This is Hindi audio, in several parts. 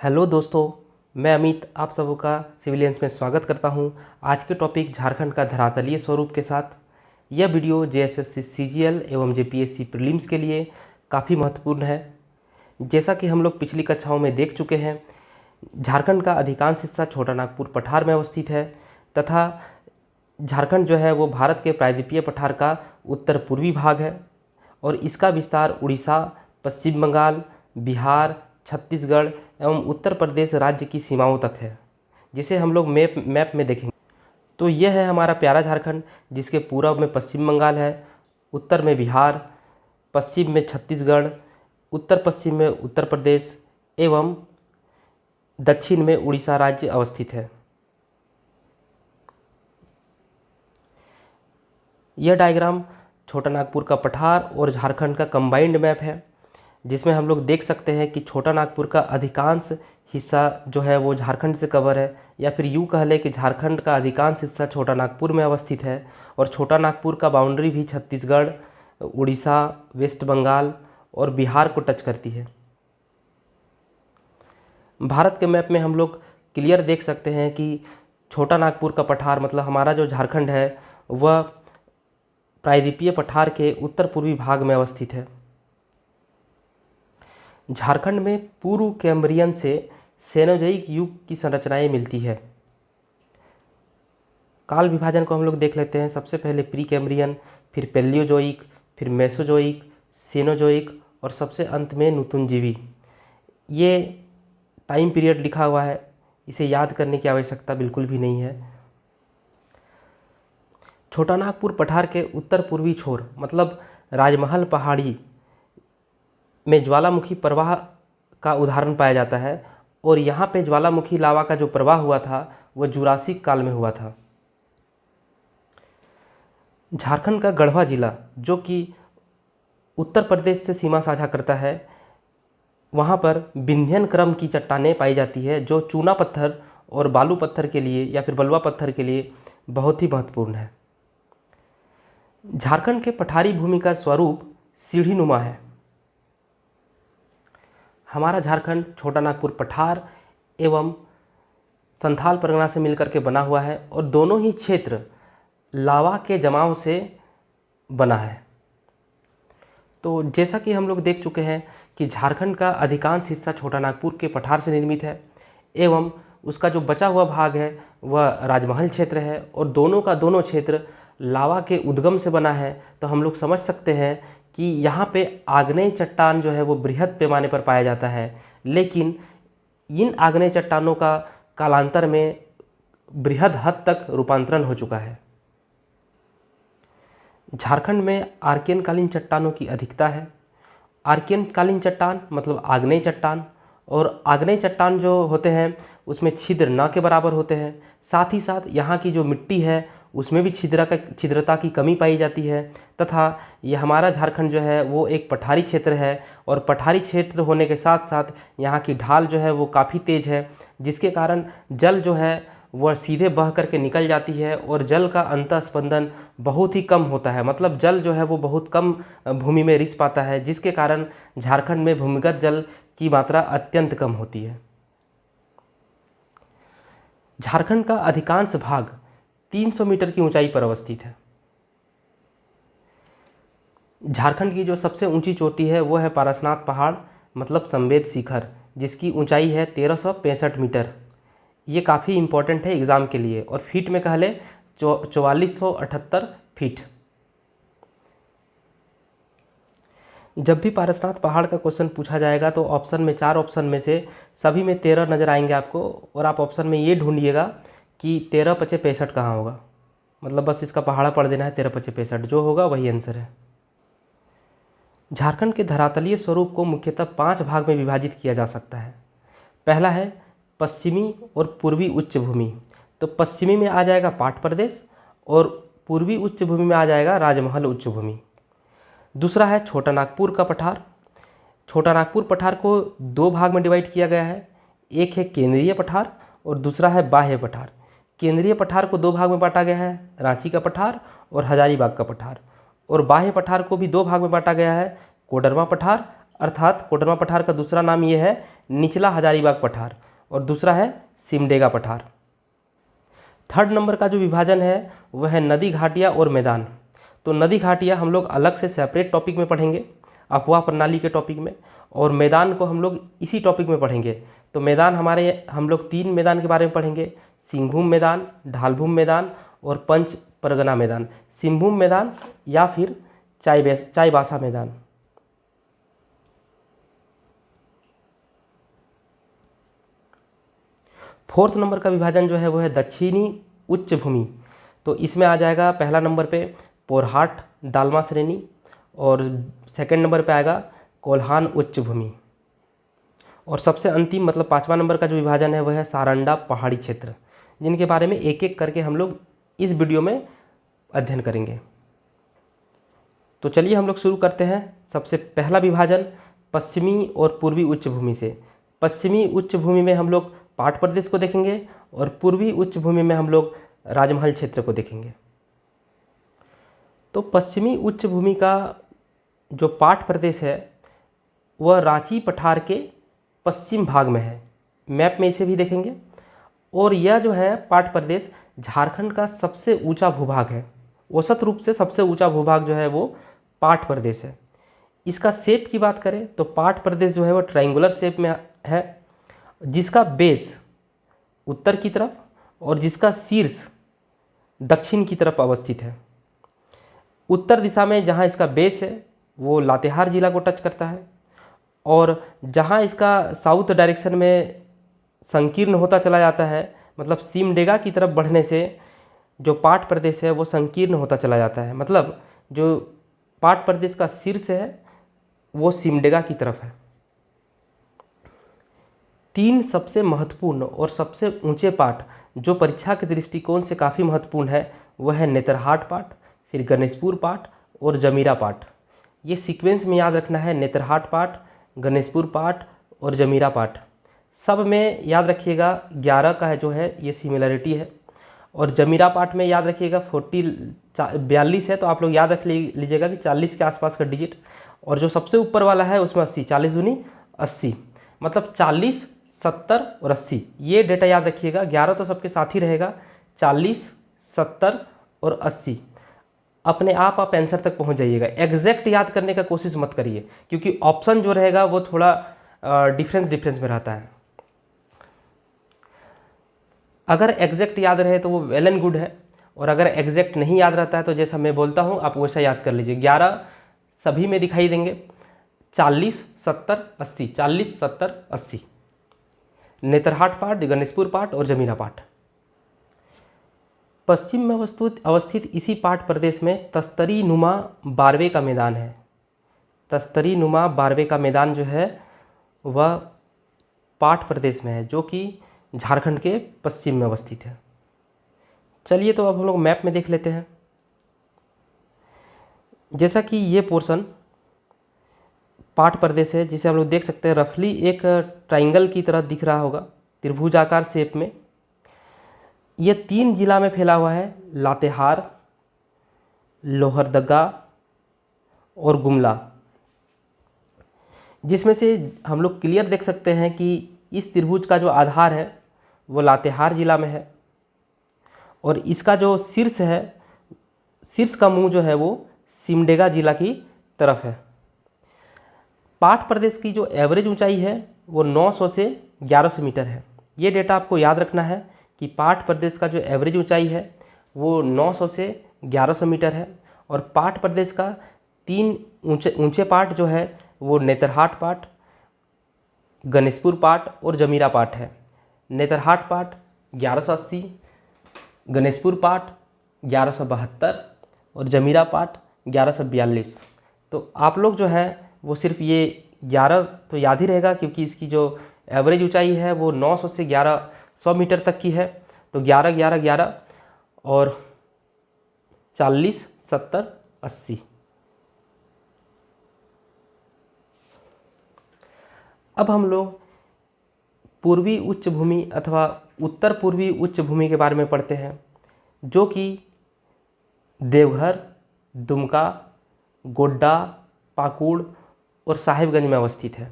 हेलो दोस्तों, मैं अमित आप सबों का सिविलियंस में स्वागत करता हूं। आज के टॉपिक झारखंड का धरातलीय स्वरूप के साथ। यह वीडियो जेएसएससी सीजीएल एवं जेपीएससी प्रीलिम्स के लिए काफ़ी महत्वपूर्ण है। जैसा कि हम लोग पिछली कक्षाओं में देख चुके हैं, झारखंड का अधिकांश हिस्सा छोटा नागपुर पठार में अवस्थित है तथा झारखंड जो है वो भारत के प्रायद्वीपीय पठार का उत्तर पूर्वी भाग है और इसका विस्तार उड़ीसा, पश्चिम बंगाल, बिहार, छत्तीसगढ़ एवं उत्तर प्रदेश राज्य की सीमाओं तक है, जिसे हम लोग मैप में देखेंगे। तो यह है हमारा प्यारा झारखंड, जिसके पूर्व में पश्चिम बंगाल है, उत्तर में बिहार, पश्चिम में छत्तीसगढ़, उत्तर पश्चिम में उत्तर प्रदेश एवं दक्षिण में उड़ीसा राज्य अवस्थित है। यह डायग्राम छोटा नागपुर का पठार और झारखंड का कंबाइंड मैप है, जिसमें हम लोग देख सकते हैं कि छोटा नागपुर का अधिकांश हिस्सा जो है वो झारखंड से कवर है, या फिर यूँ कह लें कि झारखंड का अधिकांश हिस्सा छोटा नागपुर में अवस्थित है और छोटा नागपुर का बाउंड्री भी छत्तीसगढ़, उड़ीसा, वेस्ट बंगाल और बिहार को टच करती है। भारत के मैप में हम लोग क्लियर देख सकते हैं कि छोटा नागपुर का पठार मतलब हमारा जो झारखंड है वह प्रायद्वीपीय पठार के उत्तर पूर्वी भाग में अवस्थित है। झारखंड में पूर्व कैम्ब्रियन से सेनोजोइक युग की संरचनाएं मिलती है। काल विभाजन को हम लोग देख लेते हैं। सबसे पहले प्री कैम्ब्रियन, फिर पैलियोजोइक, फिर मेसोजोइक, सेनोजोइक और सबसे अंत में नूतनजीवी। ये टाइम पीरियड लिखा हुआ है, इसे याद करने की आवश्यकता बिल्कुल भी नहीं है। छोटा नागपुर पठार के उत्तर पूर्वी छोर मतलब राजमहल पहाड़ी में ज्वालामुखी प्रवाह का उदाहरण पाया जाता है और यहाँ पे ज्वालामुखी लावा का जो प्रवाह हुआ था वह जुरासिक काल में हुआ था। झारखंड का गढ़वा जिला जो कि उत्तर प्रदेश से सीमा साझा करता है, वहाँ पर विंध्यन क्रम की चट्टानें पाई जाती है जो चूना पत्थर और बालू पत्थर के लिए या फिर बलुआ पत्थर के लिए बहुत ही महत्वपूर्ण है। झारखंड के पठारी भूमि का स्वरूप सीढ़ीनुमा है। हमारा झारखंड छोटा नागपुर पठार एवं संथाल परगना से मिलकर के बना हुआ है और दोनों ही क्षेत्र लावा के जमाव से बना है। तो जैसा कि हम लोग देख चुके हैं कि झारखंड का अधिकांश हिस्सा छोटा नागपुर के पठार से निर्मित है एवं उसका जो बचा हुआ भाग है वह राजमहल क्षेत्र है और दोनों का दोनों क्षेत्र लावा के उद्गम से बना है। तो हम लोग समझ सकते हैं कि यहाँ पे आग्नेय चट्टान जो है वो बृहद पैमाने पर पाया जाता है, लेकिन इन आग्नेय चट्टानों का कालांतर में बृहद हद तक रूपांतरण हो चुका है। झारखंड में आर्कियन कालीन चट्टानों की अधिकता है। आर्कियन कालीन चट्टान मतलब आग्नेय चट्टान, और आग्नेय चट्टान जो होते हैं उसमें छिद्र न के बराबर होते हैं। साथ ही साथ यहाँ की जो मिट्टी है उसमें भी छिद्रता की कमी पाई जाती है तथा ये हमारा झारखंड जो है वो एक पठारी क्षेत्र है और पठारी क्षेत्र होने के साथ साथ यहाँ की ढाल जो है वो काफ़ी तेज़ है, जिसके कारण जल जो है वह सीधे बह करके निकल जाती है और जल का अंतः स्पंदन बहुत ही कम होता है। मतलब जल जो है वो बहुत कम भूमि में रिस पाता है, जिसके कारण झारखंड में भूमिगत जल की मात्रा अत्यंत कम होती है। झारखंड का अधिकांश भाग 300 मीटर की ऊंचाई पर अवस्थित है। झारखंड की जो सबसे ऊंची चोटी है वो है पारसनाथ पहाड़ मतलब संवेद शिखर, जिसकी ऊंचाई है 1365 मीटर। ये काफ़ी इम्पोर्टेंट है एग्ज़ाम के लिए और फीट में कह लें 4478 फीट। जब भी पारसनाथ पहाड़ का क्वेश्चन पूछा जाएगा तो ऑप्शन में 4 ऑप्शन में से सभी में 13 नज़र आएंगे आपको, और आप ऑप्शन में ये ढूंढिएगा कि 13 पचे 65 कहाँ होगा। मतलब बस इसका पहाड़ा पढ़ देना है, 13 पचे 65 जो होगा वही आंसर है। झारखंड के धरातलीय स्वरूप को मुख्यतः 5 भाग में विभाजित किया जा सकता है। पहला है पश्चिमी और पूर्वी उच्च भूमि। तो पश्चिमी में आ जाएगा पाट प्रदेश और पूर्वी उच्च भूमि में आ जाएगा राजमहल उच्च भूमि। दूसरा है छोटा नागपुर का पठार। छोटा नागपुर पठार को 2 भाग में डिवाइड किया गया है। एक है केंद्रीय पठार और दूसरा है बाह्य पठार। केंद्रीय पठार को 2 भाग में बांटा गया है, रांची का पठार और हजारीबाग का पठार, और बाह्य पठार को भी 2 भाग में बांटा गया है, कोडरमा पठार अर्थात कोडरमा पठार का दूसरा नाम ये है निचला हजारीबाग पठार और दूसरा है सिमडेगा पठार। थर्ड नंबर का जो विभाजन है वह है नदी घाटियाँ और मैदान। तो नदी घाटियाँ हम लोग अलग से सेपरेट टॉपिक में पढ़ेंगे, अफवाह प्रणाली के टॉपिक में, और मैदान को हम लोग इसी टॉपिक में पढ़ेंगे। तो मैदान हम लोग 3 मैदान के बारे में पढ़ेंगे, सिंहभूम मैदान, ढालभूम मैदान और पंच परगना मैदान। सिंहभूम मैदान या फिर चाईबासा मैदान। फोर्थ नंबर का विभाजन जो है वो है दक्षिणी उच्च भूमि। तो इसमें आ जाएगा पहला नंबर पे पोरहाट दालमा श्रेणी और सेकंड नंबर पे आएगा कोल्हान उच्च भूमि, और सबसे अंतिम मतलब 5वां नंबर का जो विभाजन है वह है सारंडा पहाड़ी क्षेत्र, जिनके बारे में एक एक करके हम लोग इस वीडियो में अध्ययन करेंगे। तो चलिए हम लोग शुरू करते हैं। सबसे पहला विभाजन पश्चिमी और पूर्वी उच्च भूमि से। पश्चिमी उच्च भूमि में हम लोग पाट प्रदेश को देखेंगे और पूर्वी उच्च भूमि में हम लोग राजमहल क्षेत्र को देखेंगे। तो पश्चिमी उच्च भूमि का जो पाट प्रदेश है वह रांची पठार के पश्चिम भाग में है, मैप में इसे भी देखेंगे। और यह जो है पाट प्रदेश झारखंड का सबसे ऊंचा भूभाग है, औसत रूप से सबसे ऊंचा भूभाग जो है वो पाट प्रदेश है। इसका शेप की बात करें तो पाट प्रदेश जो है वो ट्रायंगुलर शेप में है, जिसका बेस उत्तर की तरफ और जिसका शीर्ष दक्षिण की तरफ अवस्थित है। उत्तर दिशा में जहाँ इसका बेस है वो लातेहार जिला को टच करता है, और जहाँ इसका साउथ डायरेक्शन में संकीर्ण होता चला जाता है, मतलब सिमडेगा की तरफ बढ़ने से जो पाट प्रदेश है वो संकीर्ण होता चला जाता है। मतलब जो पाट प्रदेश का शीर्ष है वो सिमडेगा की तरफ है। 3 सबसे महत्वपूर्ण और सबसे ऊंचे पाट जो परीक्षा के दृष्टिकोण से काफ़ी महत्वपूर्ण है वह है नेतरहाट पाट, फिर गणेशपुर पाट और जमीरा पाट। ये सीक्वेंस में याद रखना है, नेतरहाट पाट, गणेशपुर पाट और जमीरा पाट। सब में याद रखिएगा 11 का है जो है ये सिमिलरिटी है, और जमीरा पाट में याद रखिएगा 42 है, तो आप लोग याद रख लीजिएगा कि 40 के आसपास का डिजिट। और जो सबसे ऊपर वाला है उसमें 80, 40 दूनी 80, मतलब 40, 70 और 80, ये डेटा याद रखिएगा। 11 तो सबके साथ ही रहेगा, 40, 70 और 80। अपने आप आंसर तक पहुंच जाइएगा। एग्जैक्ट याद करने का कोशिश मत करिए, क्योंकि ऑप्शन जो रहेगा वो थोड़ा डिफरेंस में रहता है। अगर एग्जैक्ट याद रहे तो वो वेल एंड गुड है, और अगर एग्जैक्ट नहीं याद रहता है तो जैसा मैं बोलता हूँ आप वैसा याद कर लीजिए। 11 सभी में दिखाई देंगे, 40, 70, 80, 40, 70, 80। नेतरहाट पाट, गणेशपुर पाट और जमीरा पाट। पश्चिम में अवस्थित इसी पाट प्रदेश में तस्तरी नुमा बारवे का मैदान है। तस्तरी नुमा बारवे का मैदान जो है वह पाट प्रदेश में है, जो कि झारखंड के पश्चिम में अवस्थित है। चलिए तो अब हम लोग मैप में देख लेते हैं। जैसा कि ये पोर्शन पाट प्रदेश है, जिसे हम लोग देख सकते हैं रफली एक ट्रायंगल की तरह दिख रहा होगा, त्रिभुजाकार शेप में। ये 3 जिला में फैला हुआ है, लातेहार, लोहरदगा और गुमला, जिसमें से हम लोग क्लियर देख सकते हैं कि इस त्रिभुज का जो आधार है वो लातेहार जिला में है, और इसका जो शीर्ष है, शीर्ष का मुंह जो है वो सिमडेगा जिला की तरफ है। पाट प्रदेश की जो एवरेज ऊंचाई है वो 900 से 1100 मीटर है। ये डेटा आपको याद रखना है कि पाट प्रदेश का जो एवरेज ऊंचाई है वो 900 से 1100 मीटर है, और पाट प्रदेश का 3 ऊंचे पाट जो है वो नेतरहाट पाट, गणेशपुर पाट और जमीरा पाट है। नेतरहाट पाट 1180, गणेशपुर पाट 1172 और जमीरा पाट 1142। तो आप लोग जो है वो सिर्फ ये 11 तो याद ही रहेगा, क्योंकि इसकी जो एवरेज ऊंचाई है वो 900 से 1100 मीटर तक की है। तो 11, 11, 11 और 40, 70, 80। अब हम लोग पूर्वी उच्च भूमि अथवा उत्तर पूर्वी उच्च भूमि के बारे में पढ़ते हैं, जो कि देवघर, दुमका, गोड्डा, पाकुड़ और साहिबगंज में अवस्थित है।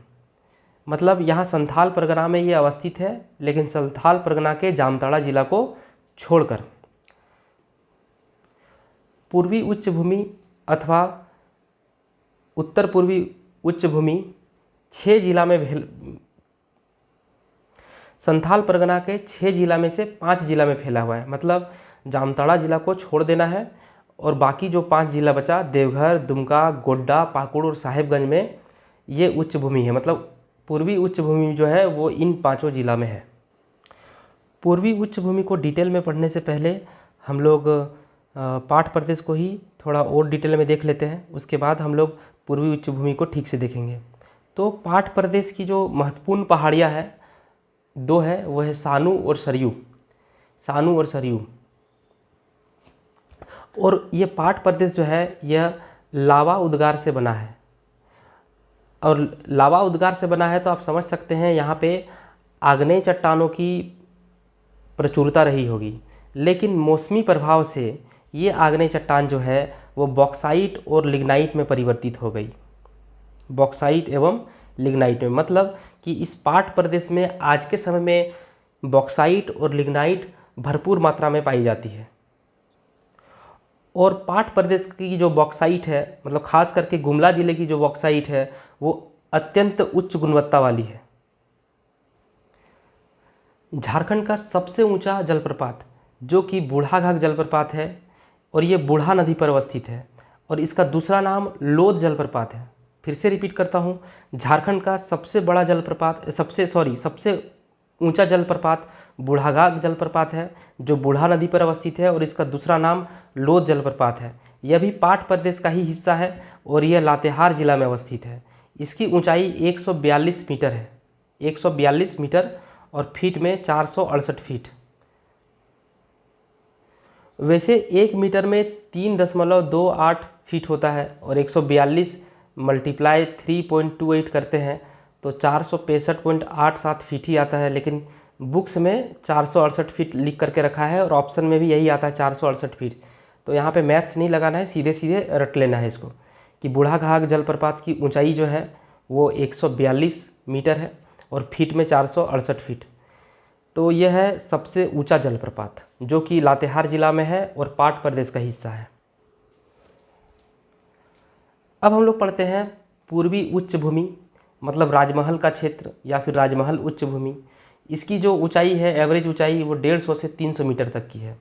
मतलब यहाँ संथाल परगना में ये अवस्थित है, लेकिन संथाल परगना के जामताड़ा जिला को छोड़कर। पूर्वी उच्च भूमि अथवा उत्तर पूर्वी उच्च भूमि 6 जिला में संथाल परगना के 6 जिला में से 5 जिला में फैला हुआ है। मतलब जामताड़ा जिला को छोड़ देना है और बाकी जो 5 जिला बचा, देवघर, दुमका, गोड्डा, पाकुड़ और साहिबगंज में ये उच्च भूमि है। मतलब पूर्वी उच्च भूमि जो है वो इन 5 जिला में है। पूर्वी उच्च भूमि को डिटेल में पढ़ने से पहले हम लोग पाठ प्रदेश को ही थोड़ा और डिटेल में देख लेते हैं, उसके बाद हम लोग पूर्वी उच्च भूमि को ठीक से देखेंगे। तो पाठ प्रदेश की जो महत्वपूर्ण पहाड़ियाँ हैं 2 है, वो है सानू और सरयू। सानू और सरयू। और ये पाठ प्रदेश जो है यह लावा उद्गार से बना है। और लावा उद्गार से बना है तो आप समझ सकते हैं यहाँ पे आग्नेय चट्टानों की प्रचुरता रही होगी, लेकिन मौसमी प्रभाव से ये आग्नेय चट्टान जो है वो बॉक्साइट और लिग्नाइट में परिवर्तित हो गई। बॉक्साइट एवं लिग्नाइट में, मतलब कि इस पाठ प्रदेश में आज के समय में बॉक्साइट और लिग्नाइट भरपूर मात्रा में पाई जाती है। और पाठ प्रदेश की जो बॉक्साइट है, मतलब खास करके गुमला जिले की जो बॉक्साइट है वो अत्यंत उच्च गुणवत्ता वाली है। झारखंड का सबसे ऊंचा जलप्रपात जो कि बूढ़ाघाघ जलप्रपात है, और ये बूढ़ा नदी पर अवस्थित है, और इसका दूसरा नाम लोध जलप्रपात है। फिर से रिपीट करता हूँ, झारखंड का सबसे बड़ा जलप्रपात सबसे ऊंचा जलप्रपात बूढ़ाघाघ जलप्रपात है जो बूढ़ा नदी पर अवस्थित है, और इसका दूसरा नाम लोध जलप्रपात है। यह भी पाठ प्रदेश का ही हिस्सा है और यह लातेहार जिला में अवस्थित है। इसकी ऊंचाई 142 मीटर है, 142 मीटर, और फीट में 468 फीट। वैसे 1 मीटर में 3.28 फीट होता है, और 142 मल्टीप्लाई 3.28 करते हैं तो 465.87 फीट ही आता है। लेकिन बुक्स में 468 फीट लिख करके रखा है और ऑप्शन में भी यही आता है 468 फीट। तो यहाँ पे मैथ्स नहीं लगाना है, सीधे सीधे रट लेना है इसको कि बूढ़ाघाघ जलप्रपात की ऊंचाई जो है वो 142 मीटर है और फीट में 468 फीट। तो यह है सबसे ऊंचा जलप्रपात जो कि लातेहार जिला में है और पाठ प्रदेश का हिस्सा है। अब हम लोग पढ़ते हैं पूर्वी उच्च भूमि, मतलब राजमहल का क्षेत्र या फिर राजमहल उच्च भूमि। इसकी जो ऊंचाई है, एवरेज ऊंचाई, वो 150 से 300 मीटर तक की है।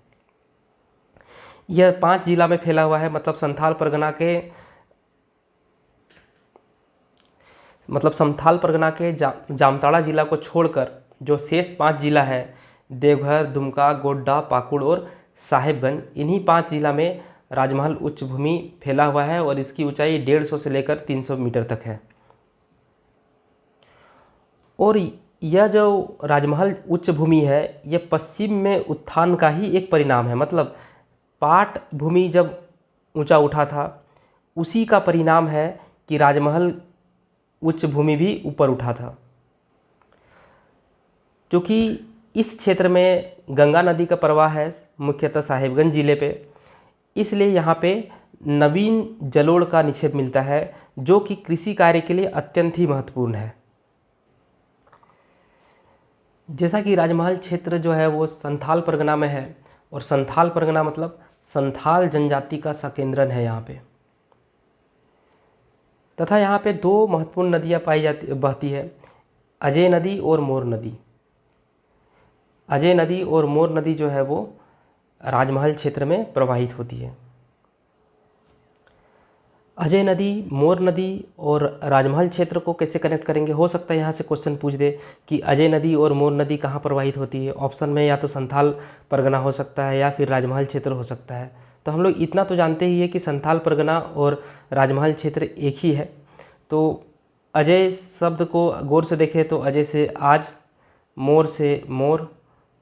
यह 5 जिला में फैला हुआ है। मतलब संथाल परगना के जामताड़ा जिला को छोड़कर जो शेष 5 जिला है, देवघर, दुमका, गोड्डा, पाकुड़ और साहिबगंज, इन्हीं 5 जिला में राजमहल उच्च भूमि फैला हुआ है और इसकी ऊंचाई 150 से लेकर 300 मीटर तक है। और यह जो राजमहल उच्च भूमि है यह पश्चिम में उत्थान का ही एक परिणाम है। मतलब पाट भूमि जब ऊंचा उठा था उसी का परिणाम है कि राजमहल उच्च भूमि भी ऊपर उठा था। क्योंकि इस क्षेत्र में गंगा नदी का प्रवाह है मुख्यतः साहिबगंज जिले पे, इसलिए यहाँ पे नवीन जलोढ़ का निक्षेप मिलता है जो कि कृषि कार्य के लिए अत्यंत ही महत्वपूर्ण है। जैसा कि राजमहल क्षेत्र जो है वो संथाल परगना में है, और संथाल परगना मतलब संथाल जनजाति का संकेंद्रण है यहाँ पे। तथा यहाँ पे 2 महत्वपूर्ण नदियाँ बहती है, अजय नदी और मोर नदी। अजय नदी और मोर नदी जो है वो राजमहल क्षेत्र में प्रवाहित होती है। अजय नदी, मोर नदी और राजमहल क्षेत्र को कैसे कनेक्ट करेंगे? हो सकता है यहाँ से क्वेश्चन पूछ दे कि अजय नदी और मोर नदी कहाँ प्रवाहित होती है। ऑप्शन में या तो संथाल परगना हो सकता है या फिर राजमहल क्षेत्र हो सकता है। तो हम लोग इतना तो जानते ही है कि संथाल परगना और राजमहल क्षेत्र एक ही है। तो अजय शब्द को गौर से देखें तो अजय से आज, मोर से मोर,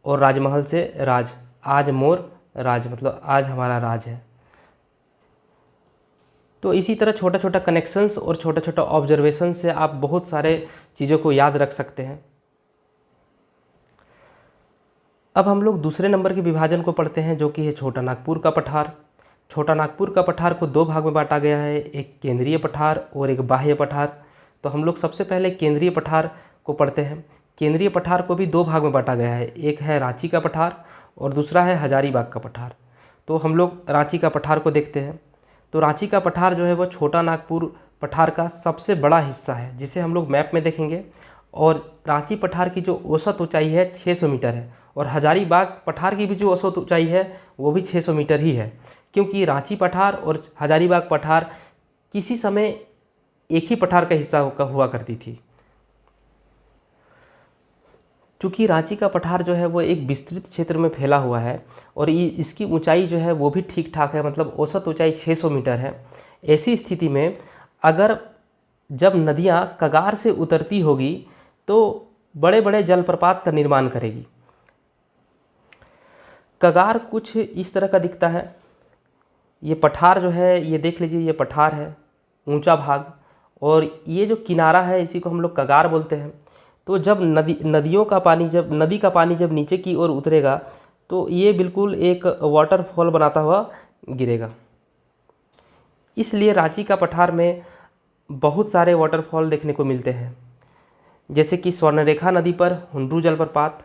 और राजमहल से राज। आज मोर राज, मतलब आज हमारा राज है। तो इसी तरह छोटा छोटा कनेक्शंस और छोटा छोटा ऑब्जर्वेशन से आप बहुत सारे चीज़ों को याद रख सकते हैं। अब हम लोग दूसरे नंबर के विभाजन को पढ़ते हैं जो कि है छोटा नागपुर का पठार। छोटा नागपुर का पठार को 2 भाग में बांटा गया है, एक केंद्रीय पठार और एक बाह्य पठार। तो हम लोग सबसे पहले केंद्रीय पठार को पढ़ते हैं। केंद्रीय पठार को भी 2 भाग में बांटा गया है, एक है रांची का पठार और दूसरा है हजारीबाग का पठार। तो हम लोग रांची का पठार को देखते हैं। तो रांची का पठार जो है वो छोटा नागपुर पठार का सबसे बड़ा हिस्सा है, जिसे हम लोग मैप में देखेंगे। और रांची पठार की जो औसत ऊंचाई है 600 मीटर है और हजारीबाग पठार की भी जो औसत ऊंचाई है वो भी 600 मीटर ही है, क्योंकि रांची पठार और हजारीबाग पठार किसी समय एक ही पठार का हिस्सा हुआ करती थी। चूँकि रांची का पठार जो है वो एक विस्तृत क्षेत्र में फैला हुआ है और इसकी ऊंचाई जो है वो भी ठीक ठाक है, मतलब औसत ऊंचाई 600 मीटर है। ऐसी स्थिति में अगर जब नदियाँ कगार से उतरती होगी तो बड़े बड़े जलप्रपात का निर्माण करेगी। कगार कुछ इस तरह का दिखता है। ये पठार जो है, ये देख लीजिए, ये पठार है ऊंचा भाग, और ये जो किनारा है इसी को हम लोग कगार बोलते हैं। तो जब नदी का पानी जब नीचे की ओर उतरेगा तो ये बिल्कुल एक वाटरफॉल बनाता हुआ गिरेगा। इसलिए रांची का पठार में बहुत सारे वाटरफॉल देखने को मिलते हैं, जैसे कि स्वर्णरेखा नदी पर हुंड्रू जलप्रपात,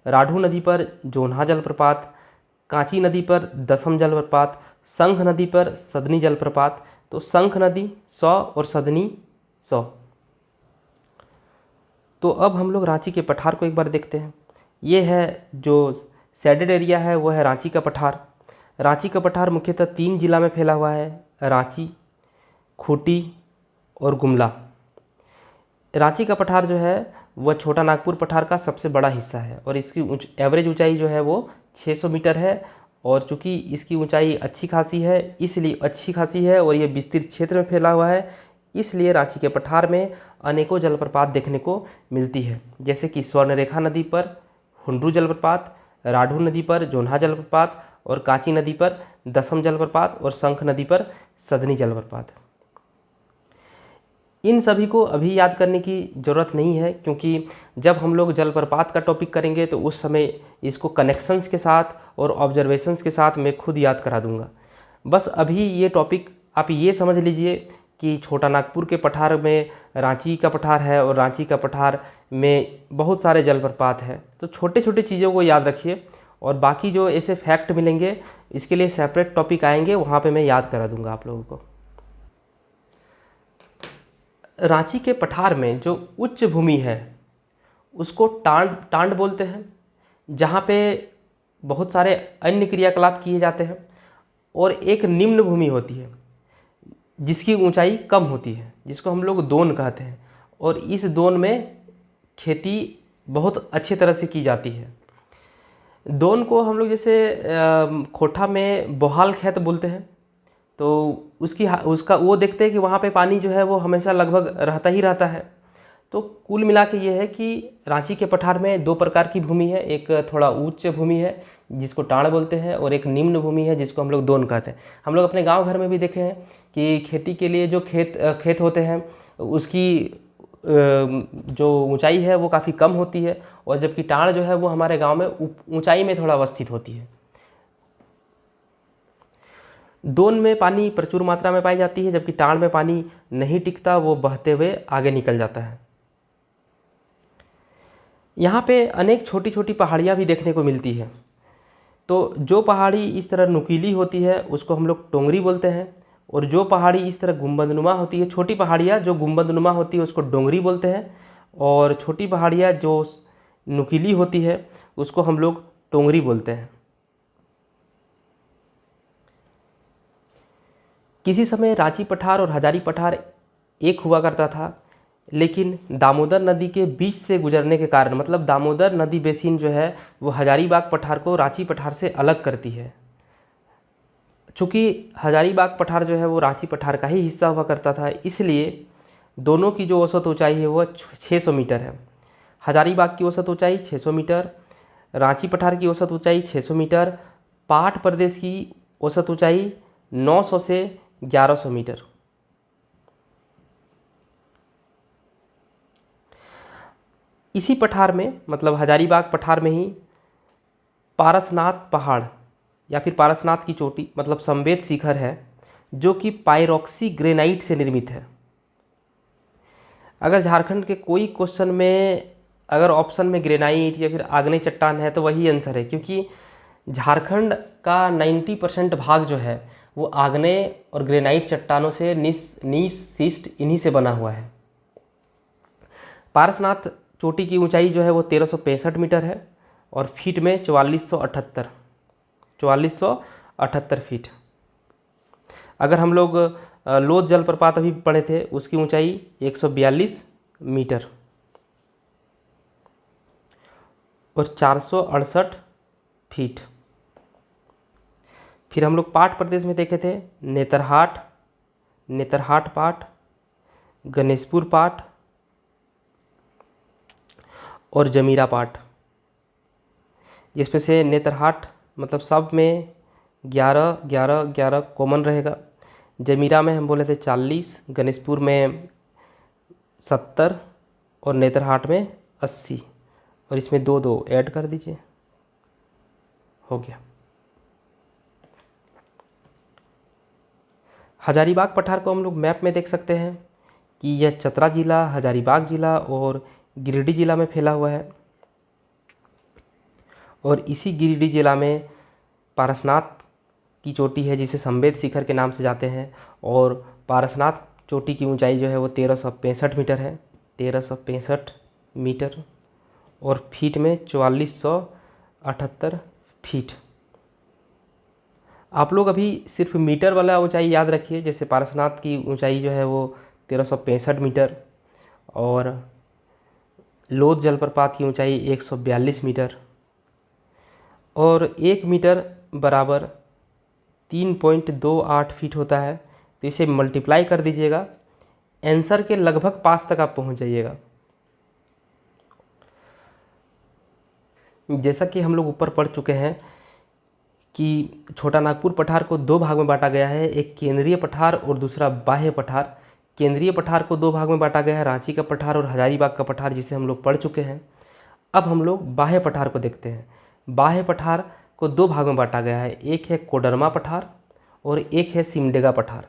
राढ़ू नदी पर जोन्हा जलप्रपात, कांची नदी पर दसम जलप्रपात, शंख नदी पर सदनी जलप्रपात। तो शंख नदी 100 और सदनी 100। तो अब हम लोग रांची के पठार को एक बार देखते हैं। ये है जो शेडेड एरिया है वो है रांची का पठार। रांची का पठार मुख्यतः 3 जिला में फैला हुआ है, रांची, खूंटी और गुमला। रांची का पठार जो है वह छोटा नागपुर पठार का सबसे बड़ा हिस्सा है और इसकी एवरेज ऊंचाई जो है वो 600 मीटर है। और चूँकि इसकी ऊंचाई अच्छी खासी है और ये विस्तृत क्षेत्र में फैला हुआ है, इसलिए रांची के पठार में अनेकों जलप्रपात देखने को मिलती है, जैसे कि स्वर्णरेखा नदी पर हुंड्रू जलप्रपात, राढ़ू नदी पर जोन्हा जलप्रपात और कांची नदी पर दसम जलप्रपात और शंख नदी पर सदनी जलप्रपात। इन सभी को अभी याद करने की ज़रूरत नहीं है, क्योंकि जब हम लोग जलप्रपात का टॉपिक करेंगे तो उस समय इसको कनेक्शंस के साथ और ऑब्जर्वेशंस के साथ मैं खुद याद करा दूंगा। बस अभी ये टॉपिक आप ये समझ लीजिए कि छोटा नागपुर के पठार में रांची का पठार है और रांची का पठार में बहुत सारे जलप्रपात हैं। तो छोटे छोटे चीज़ों को याद रखिए और बाकी जो ऐसे फैक्ट मिलेंगे इसके लिए सेपरेट टॉपिक आएंगे, वहाँ पे मैं याद करा दूंगा आप लोगों को। रांची के पठार में जो उच्च भूमि है उसको टांड बोलते हैं, जहाँ पे बहुत सारे अन्य क्रियाकलाप किए जाते हैं। और एक निम्न भूमि होती है जिसकी ऊंचाई कम होती है, जिसको हम लोग दोन कहते हैं, और इस दोन में खेती बहुत अच्छे तरह से की जाती है। दोन को हम लोग जैसे खोटा में बोहाल खेत बोलते हैं। तो उसका वो देखते हैं कि वहाँ पे पानी जो है वो हमेशा लगभग रहता ही रहता है। तो कुल मिला के ये है कि रांची के पठार में 2 प्रकार की भूमि है, एक थोड़ा उच्च भूमि है जिसको टाड़ बोलते हैं और एक निम्न भूमि है जिसको हम लोग दोन कहते हैं। हम लोग अपने गांव घर में भी देखे हैं कि खेती के लिए जो खेत होते हैं उसकी जो ऊंचाई है वो काफ़ी कम होती है, और जबकि टाड़ जो है वो हमारे गांव में ऊंचाई में थोड़ा अवस्थित होती है। दोन में पानी प्रचुर मात्रा में पाई जाती है, जबकि टाड़ में पानी नहीं टिकता, वो बहते हुए आगे निकल जाता है। यहाँ पे अनेक छोटी छोटी पहाड़ियाँ भी देखने को मिलती है। तो जो पहाड़ी इस तरह नुकीली होती है उसको हम लोग टोंगरी बोलते हैं, और जो पहाड़ी इस तरह गुंबदनुमा होती है, छोटी पहाड़ियाँ जो गुंबदनुमा होती है उसको डोंगरी बोलते हैं, और छोटी पहाड़ियाँ जो नुकीली होती है उसको हम लोग टोंगरी बोलते हैं। किसी समय रांची पठार और हजारी पठार एक हुआ करता था, लेकिन दामोदर नदी के बीच से गुजरने के कारण, मतलब दामोदर नदी बेसिन जो है वो हजारीबाग पठार को रांची पठार से अलग करती है। चूँकि हजारीबाग पठार जो है वो रांची पठार का ही हिस्सा हुआ करता था, इसलिए दोनों की जो औसत ऊंचाई है वो 600 मीटर है। हजारीबाग की औसत ऊंचाई 600 मीटर, रांची पठार की औसत ऊंचाई 600 मीटर, पाट प्रदेश की औसत ऊंचाई 900 से 1100 मीटर। इसी पठार में, मतलब हजारीबाग पठार में ही पारसनाथ पहाड़ या फिर पारसनाथ की चोटी मतलब समवेत शिखर है, जो कि पाइरोक्सी ग्रेनाइट से निर्मित है। अगर झारखंड के कोई क्वेश्चन में अगर ऑप्शन में ग्रेनाइट या फिर आग्नेय चट्टान है तो वही आंसर है, क्योंकि झारखंड का 90% भाग जो है वो आग्नेय और ग्रेनाइट चट्टानों से नीस शिस्ट इन्हीं से बना हुआ है। पारसनाथ चोटी की ऊंचाई जो है वो 1365 मीटर है और फीट में 4478 फीट। अगर हम लोग लोध जलप्रपात अभी पढ़े थे उसकी ऊंचाई 142 मीटर और 468 फीट। फिर हम लोग पाट प्रदेश में देखे थे नेतरहाट पाट, गणेशपुर पाट और जमीरा पाट। जिसमें से नेतरहाट मतलब सब में 11 कॉमन रहेगा। जमीरा में हम बोले थे 40, गणेशपुर में 70 और नेतरहाट में 80 और इसमें 2 ऐड कर दीजिए, हो गया। हजारीबाग पठार को हम लोग मैप में देख सकते हैं कि यह चतरा जिला, हजारीबाग जिला और गिरिडीह जिला में फैला हुआ है। और इसी गिरिडीह जिला में पारसनाथ की चोटी है जिसे संवेद शिखर के नाम से जाते हैं। और पारसनाथ चोटी की ऊंचाई जो है वो 1365 मीटर है, 1365 मीटर और फीट में 4478 फीट। आप लोग अभी सिर्फ मीटर वाला ऊंचाई याद रखिए, जैसे पारसनाथ की ऊंचाई जो है वो 1365 मीटर और लोध जलप्रपात की ऊंचाई 142 मीटर और 1 मीटर बराबर 3.28 फीट होता है। तो इसे मल्टीप्लाई कर दीजिएगा, आंसर के लगभग पास तक आप पहुंच जाइएगा। जैसा कि हम लोग ऊपर पढ़ चुके हैं कि छोटा नागपुर पठार को 2 भाग में बांटा गया है, एक केंद्रीय पठार और दूसरा बाह्य पठार। केंद्रीय पठार को 2 भाग में बांटा गया है, रांची का पठार और हजारीबाग का पठार, जिसे हम लोग पढ़ चुके हैं। अब हम लोग बाह्य पठार को देखते हैं। बाह्य पठार को 2 भाग में बांटा गया है, एक है कोडरमा पठार और एक है सिमडेगा पठार।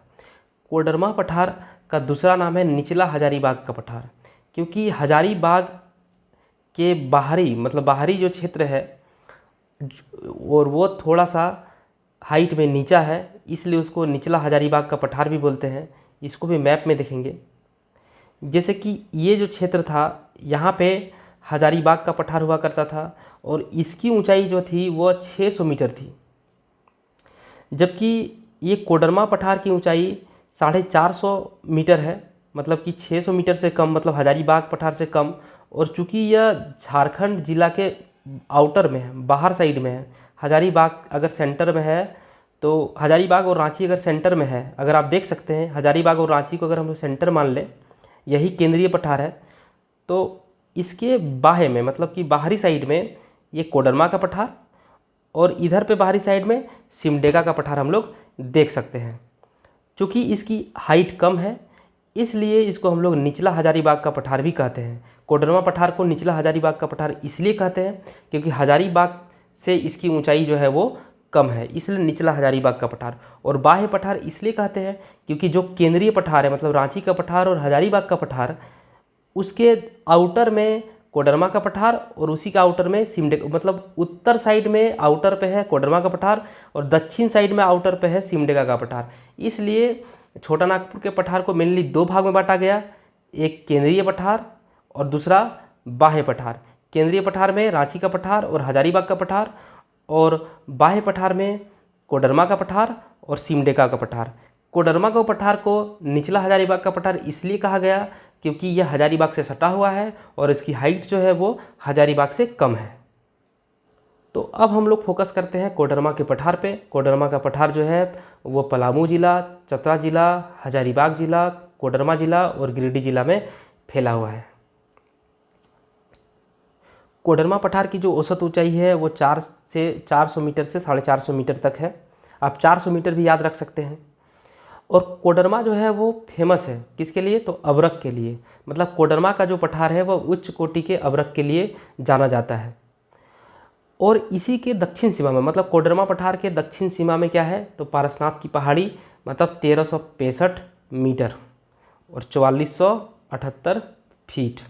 कोडरमा पठार का दूसरा नाम है निचला हजारीबाग का पठार, क्योंकि हजारीबाग के बाहरी जो क्षेत्र है और वो थोड़ा सा हाइट में नीचा है, इसलिए उसको निचला हजारीबाग का पठार भी बोलते हैं। इसको भी मैप में देखेंगे। जैसे कि ये जो क्षेत्र था यहाँ पे हजारीबाग का पठार हुआ करता था और इसकी ऊंचाई जो थी वो 600 मीटर थी, जबकि ये कोडरमा पठार की ऊंचाई 450 मीटर है, मतलब कि 600 मीटर से कम, मतलब हजारीबाग पठार से कम। और चूँकि यह झारखंड जिला के आउटर में है, बाहर साइड में है, हजारीबाग अगर सेंटर में है तो हजारीबाग और रांची अगर सेंटर में है, अगर आप देख सकते हैं हजारीबाग और रांची को अगर हम लोग सेंटर मान लें, यही केंद्रीय पठार है, तो इसके बाहे में मतलब कि बाहरी साइड में ये कोडरमा का पठार और इधर पे बाहरी साइड में सिमडेगा का पठार हम लोग देख सकते हैं। चूँकि इसकी हाइट कम है इसलिए इसको हम लोग निचला हजारीबाग का पठार भी कहते हैं। कोडरमा पठार को निचला हजारीबाग का पठार इसलिए कहते हैं क्योंकि हजारीबाग से इसकी ऊंचाई जो है वो कम है, इसलिए निचला हजारीबाग का पठार। और बाह्य पठार इसलिए कहते हैं क्योंकि जो केंद्रीय पठार है, मतलब रांची का पठार और हजारीबाग का पठार, उसके आउटर में कोडरमा का पठार और उसी का आउटर में सिमडेगा, मतलब उत्तर साइड में आउटर पे है कोडरमा का पठार और दक्षिण साइड में आउटर पे है सिमडेगा का पठार। इसलिए छोटा नागपुर के पठार को मेनली 2 भाग में बांटा गया, एक केंद्रीय पठार और दूसरा बाह्य पठार। केंद्रीय पठार में रांची का पठार और हजारीबाग का पठार और बाह्य पठार में कोडरमा का पठार और सिमडेगा का पठार। कोडरमा का पठार को निचला हजारीबाग का पठार इसलिए कहा गया क्योंकि यह हजारीबाग से सटा हुआ है और इसकी हाइट जो है वो हजारीबाग से कम है। तो अब हम लोग फोकस करते हैं कोडरमा के पठार पे। कोडरमा का पठार जो है वो पलामू जिला, चतरा जिला, हजारीबाग जिला, कोडरमा जिला और गिरिडीह जिला में फैला हुआ है। कोडरमा पठार की जो औसत ऊंचाई है वो 400 मीटर से 450 मीटर तक है। आप 400 मीटर भी याद रख सकते हैं। और कोडरमा जो है वो फेमस है किसके लिए, तो अबरख के लिए। मतलब कोडरमा का जो पठार है वो उच्च कोटि के अबरख के लिए जाना जाता है। और इसी के दक्षिण सीमा में, मतलब कोडरमा पठार के दक्षिण सीमा में क्या है, तो पारसनाथ की पहाड़ी, मतलब 1365 मीटर और 4478 फीट।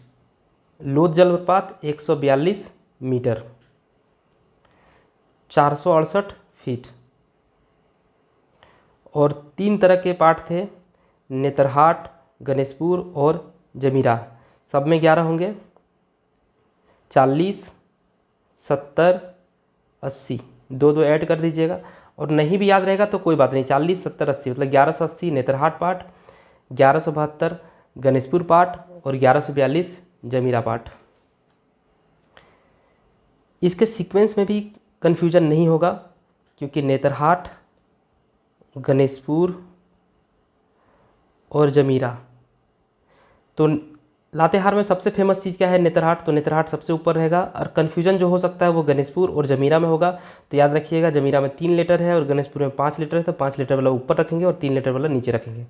लोध जलप्रपात 142 मीटर। 468 फीट। और 3 तरह के पाठ थे, नेतरहाट, गणेशपुर और जमीरा। सब में 11 होंगे। 40, 70, 80, दो दो ऐड कर दीजिएगा। और नहीं भी याद रहेगा तो कोई बात नहीं, 40, 70, 80 मतलब 1180 नेतरहाट पाठ, 1172 गणेशपुर पाठ और 1142 जमीरा पाठ। इसके सीक्वेंस में भी कन्फ्यूजन नहीं होगा, क्योंकि नेतरहाट, गणेशपुर और जमीरा। तो लातेहार में सबसे फेमस चीज़ क्या है? नेतरहाट। तो नेतरहाट सबसे ऊपर रहेगा। और कन्फ्यूजन जो हो सकता है वो गणेशपुर और जमीरा में होगा। तो याद रखिएगा, जमीरा में 3 लीटर है और गणेशपुर में 5 लीटर है, तो 5 लीटर वाला ऊपर रखेंगे और 3 लीटर वाला नीचे रखेंगे।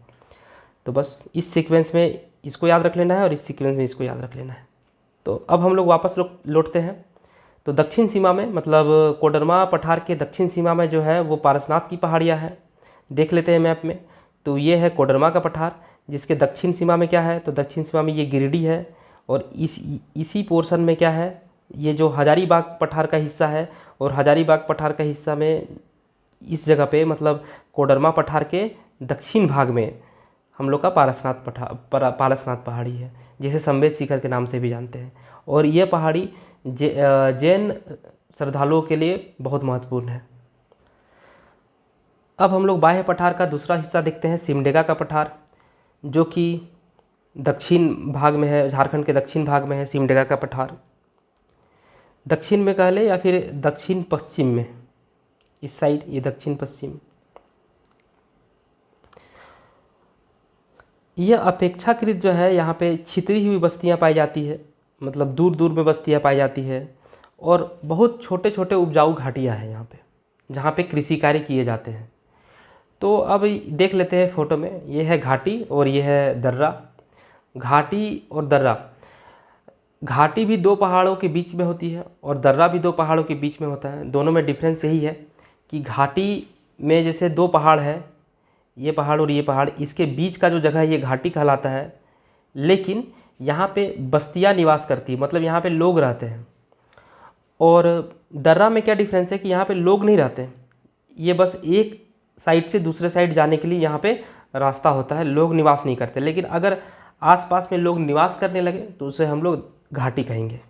तो बस इस सीक्वेंस में इसको याद रख लेना है और इस सीक्वेंस में इसको याद रख लेना है। तो अब हम लोग वापस लौटते हैं। तो दक्षिण सीमा में, मतलब कोडरमा पठार के दक्षिण सीमा में जो है वो पारसनाथ की पहाड़ियाँ हैं। देख लेते हैं मैप में। तो ये है कोडरमा का पठार, जिसके दक्षिण सीमा में क्या है? तो दक्षिण सीमा में ये गिरिडीह है। और इसी पोर्शन में क्या है? ये जो हजारीबाग पठार का हिस्सा है। और हजारीबाग पठार का हिस्सा में इस जगह पे, मतलब कोडरमा पठार के दक्षिण भाग में हम लोग का पारसनाथ पहाड़ी है, जिसे संवेद शिखर के नाम से भी जानते हैं। और ये पहाड़ी जैन श्रद्धालुओं के लिए बहुत महत्वपूर्ण है। अब हम लोग बाह्य पठार का दूसरा हिस्सा देखते हैं, सिमडेगा का पठार, जो कि दक्षिण भाग में है, झारखंड के दक्षिण भाग में है सिमडेगा का पठार। दक्षिण में कह ले या फिर दक्षिण पश्चिम में, इस साइड ये दक्षिण पश्चिम। यह अपेक्षाकृत जो है यहाँ पे छितरी हुई बस्तियाँ पाई जाती है, मतलब दूर दूर में बस्तियाँ पाई जाती है। और बहुत छोटे छोटे उपजाऊ घाटियाँ हैं यहाँ पे, जहाँ पे कृषि कार्य किए जाते हैं। तो अब देख लेते हैं फोटो में, ये है घाटी और ये है दर्रा। घाटी और दर्रा, घाटी भी 2 पहाड़ों के बीच में होती है और दर्रा भी 2 पहाड़ों के बीच में होता है। दोनों में डिफरेंस यही है कि घाटी में जैसे 2 पहाड़ है, ये पहाड़ और ये पहाड़, इसके बीच का जो जगह है ये घाटी कहलाता है। लेकिन यहाँ पे बस्तियाँ निवास करती है, मतलब यहाँ पे लोग रहते हैं। और दर्रा में क्या डिफरेंस है कि यहाँ पे लोग नहीं रहते, ये बस एक साइड से दूसरे साइड जाने के लिए यहाँ पे रास्ता होता है, लोग निवास नहीं करते। लेकिन अगर आसपास में लोग निवास करने लगे तो उसे हम लोग घाटी कहेंगे।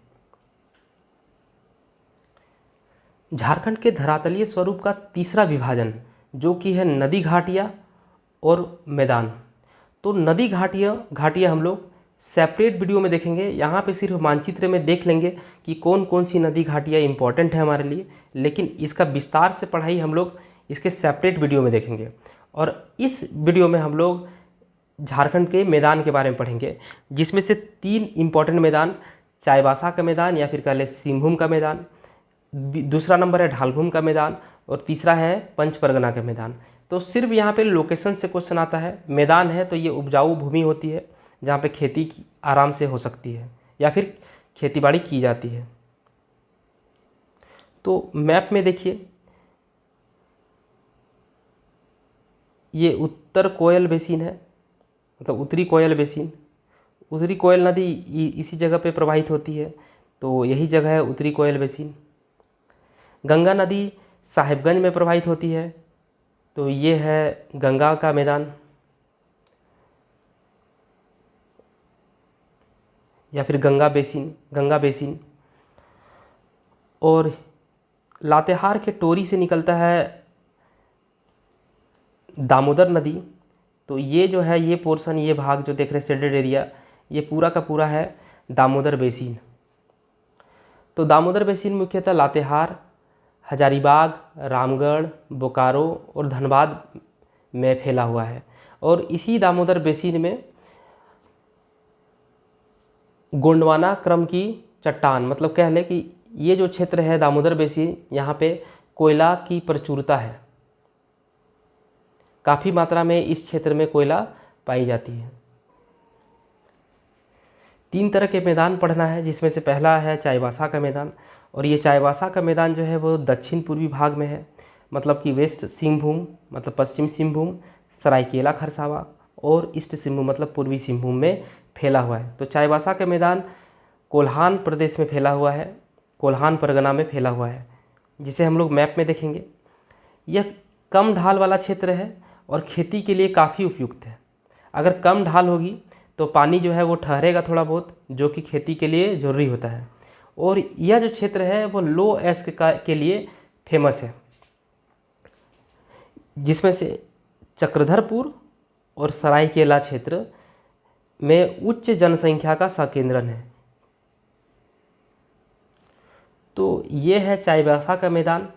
झारखंड के धरातलीय स्वरूप का तीसरा विभाजन जो कि है नदी घाटियाँ और मैदान। तो नदी घाटियाँ हम लोग सेपरेट वीडियो में देखेंगे। यहाँ पे सिर्फ मानचित्र में देख लेंगे कि कौन कौन सी नदी घाटियाँ इंपॉर्टेंट है हमारे लिए, लेकिन इसका विस्तार से पढ़ाई हम लोग इसके सेपरेट वीडियो में देखेंगे। और इस वीडियो में हम लोग झारखंड के मैदान के बारे में पढ़ेंगे, जिसमें से 3 इम्पॉर्टेंट मैदान, चाईबासा का मैदान या फिर कह लें सिंहभूम का मैदान, दूसरा नंबर है ढालभूम का मैदान और तीसरा है पंच परगना का मैदान। तो सिर्फ यहाँ पे लोकेशन से क्वेश्चन आता है। मैदान है तो ये उपजाऊ भूमि होती है, जहाँ पे खेती आराम से हो सकती है या फिर खेतीबाड़ी की जाती है। तो मैप में देखिए, ये उत्तर कोयल बेसिन है, मतलब उत्तरी कोयल बेसिन। उत्तरी कोयल नदी इसी जगह पे प्रवाहित होती है, तो यही जगह है उत्तरी कोयल बेसिन। गंगा नदी साहिबगंज में प्रवाहित होती है, तो ये है गंगा का मैदान या फिर गंगा बेसिन। और लातेहार के टोरी से निकलता है दामोदर नदी। तो ये जो है, ये पोर्शन, ये भाग जो देख रहे हैं शेडेड एरिया, ये पूरा का पूरा है दामोदर बेसिन। तो दामोदर बेसिन मुख्यतः लातेहार, हजारीबाग, रामगढ़, बोकारो और धनबाद में फैला हुआ है। और इसी दामोदर बेसिन में गोंडवाना क्रम की चट्टान, मतलब कह लें कि ये जो क्षेत्र है दामोदर बेसिन, यहाँ पे कोयला की प्रचुरता है, काफ़ी मात्रा में इस क्षेत्र में कोयला पाई जाती है। 3 तरह के मैदान पढ़ना है, जिसमें से पहला है चाईबासा का मैदान। और ये चाईबासा का मैदान जो है वो दक्षिण पूर्वी भाग में है, मतलब कि वेस्ट सिंहभूम मतलब पश्चिम सिंहभूम, सरायकेला खरसावा और ईस्ट सिंहभूम मतलब पूर्वी सिंहभूम में फैला हुआ है। तो चाईबासा का मैदान कोल्हान प्रदेश में फैला हुआ है, कोल्हान परगना में फैला हुआ है, जिसे हम लोग मैप में देखेंगे। यह कम ढाल वाला क्षेत्र है और खेती के लिए काफ़ी उपयुक्त है। अगर कम ढाल होगी तो पानी जो है वो ठहरेगा थोड़ा बहुत, जो कि खेती के लिए ज़रूरी होता है। और यह जो क्षेत्र है वो लो एस्क के लिए फेमस है, जिसमें से चक्रधरपुर और सरायकेला क्षेत्र में उच्च जनसंख्या का संकेंद्रण है। तो ये है चाईबासा का मैदान,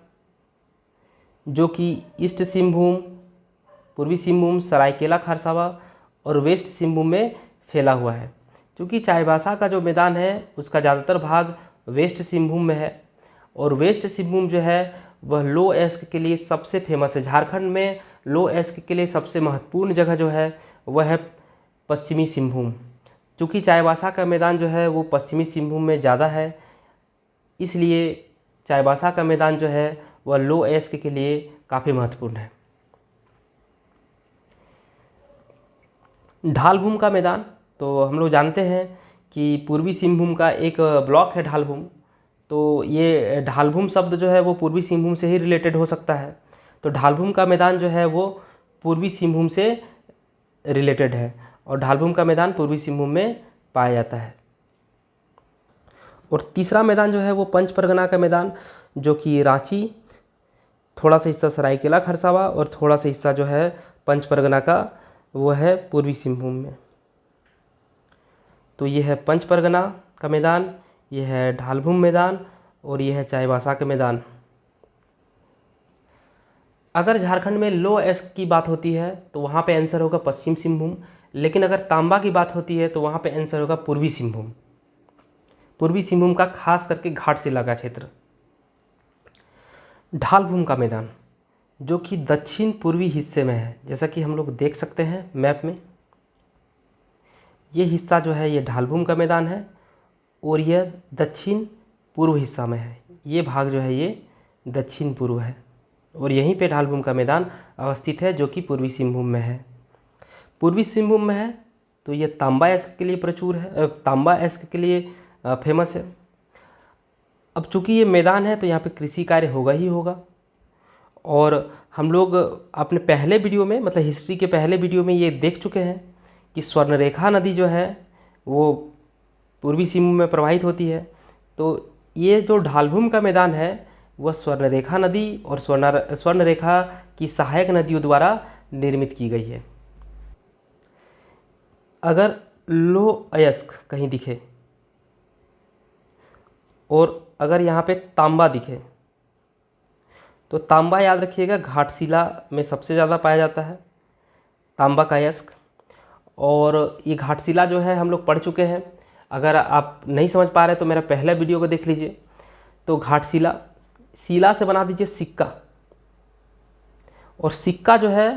जो कि ईस्ट सिंहभूम, पूर्वी सिंहभूम, सरायकेला खरसावां और वेस्ट सिंहभूम में फैला हुआ है। क्योंकि चाईबासा का जो मैदान है उसका ज़्यादातर भाग वेस्ट सिंहभूम में है, और वेस्ट सिंहभूम जो है वह लो एस्क के लिए सबसे फेमस है। झारखंड में लो एस्क के लिए सबसे महत्वपूर्ण जगह जो है वह है पश्चिमी सिंहभूम। क्योंकि चाईबासा का मैदान जो है वो पश्चिमी सिंहभूम में ज़्यादा है, इसलिए चाईबासा का मैदान जो है वह लो एस्क के लिए काफ़ी महत्वपूर्ण है। ढालभूम का मैदान, तो हम लोग जानते हैं कि पूर्वी सिंहभूम का एक ब्लॉक है ढालभूम। तो ये ढालभूम शब्द जो है वो पूर्वी सिंहभूम से ही रिलेटेड हो सकता है। तो ढालभूम का मैदान जो है वो पूर्वी सिंहभूम से रिलेटेड है, और ढालभूम का मैदान पूर्वी सिंहभूम में पाया जाता है। और तीसरा मैदान जो है वो पंच परगना का मैदान, जो कि रांची, थोड़ा सा हिस्सा सरायकेला खरसावां और थोड़ा सा हिस्सा जो है पंच परगना का वो है पूर्वी सिंहभूम में। तो ये है पंच परगना का मैदान, ये है ढालभूम मैदान, और ये है चाईबासा का मैदान। अगर झारखंड में लो एस्क की बात होती है तो वहाँ पे आंसर होगा पश्चिम सिंहभूम, लेकिन अगर तांबा की बात होती है तो वहाँ पे आंसर होगा पूर्वी सिंहभूम। पूर्वी सिंहभूम का खास करके घाटशिला का क्षेत्र। ढालभूम का मैदान, जो कि दक्षिण पूर्वी हिस्से में है, जैसा कि हम लोग देख सकते हैं मैप में। ये हिस्सा जो है ये ढालभूम का मैदान है, और यह दक्षिण पूर्व हिस्सा में है। ये भाग जो है ये दक्षिण पूर्व है, और यहीं पे ढालभूम का मैदान अवस्थित है, जो कि पूर्वी सिंहभूम में है। पूर्वी सिंहभूम में है तो ये तांबा एस्क के लिए प्रचुर है, तांबा एस्क के लिए फेमस है। अब चूँकि ये मैदान है तो यहाँ पे कृषि कार्य होगा ही होगा। और हम लोग अपने पहले वीडियो में, मतलब हिस्ट्री के पहले वीडियो में ये देख चुके हैं कि स्वर्णरेखा नदी जो है वो पूर्वी सिंहभूम में प्रवाहित होती है। तो ये जो ढालभूम का मैदान है वह स्वर्णरेखा नदी और स्वर्णरेखा की सहायक नदियों द्वारा निर्मित की गई है। अगर लो अयस्क कहीं दिखे और अगर यहाँ पे तांबा दिखे, तो तांबा याद रखिएगा घाटशिला में सबसे ज़्यादा पाया जाता है तांबा का अयस्क। और ये घाटशिला जो है हम लोग पढ़ चुके हैं। अगर आप नहीं समझ पा रहे तो मेरा पहला वीडियो को देख लीजिए। तो घाटशिला, शिला से बना दीजिए सिक्का, और सिक्का जो है